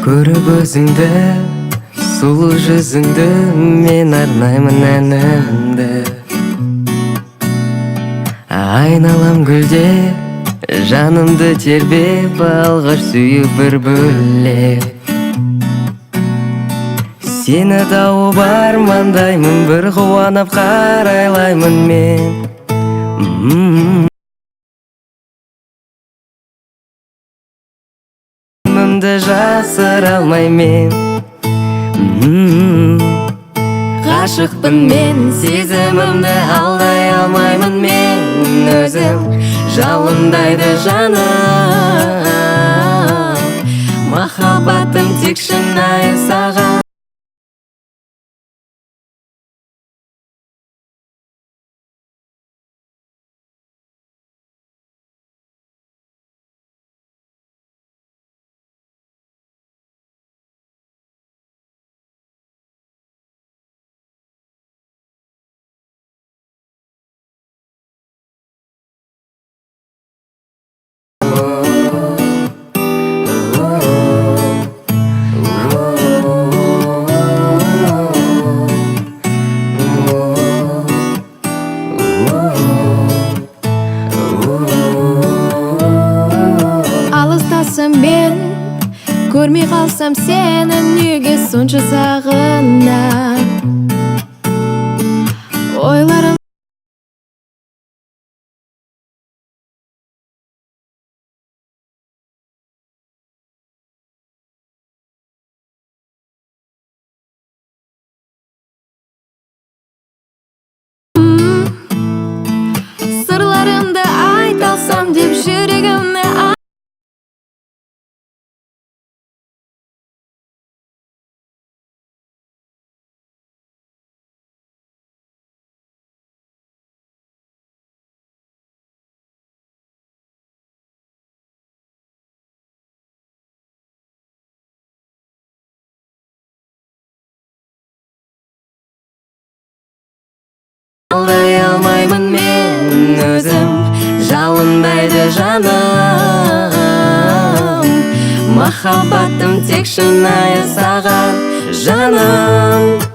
Көріп өзіңді, сұлу жүзіңді, мен арнаймын әнімді. Айналам гүлдеп, жанымды тербеп, алғаш сүйіп бір бөлеп. Сені тауып армандаймын, бір қуанып қарайлаймын мен. Өмімді жасыра алмаймен. Ғашықпын мен, сезімімді алдай алмаймын мен. Өзім жалындайды жаным, махаббатым тек шынайы саған. Мен көрмей қалсам сені, неге сонша сағынам? Ойларым сырларымды айта алсам деп жүрегімді Алдай алмаймын мен, өзім жалындайды жаным, махаббатым тек шынайы саған жаным.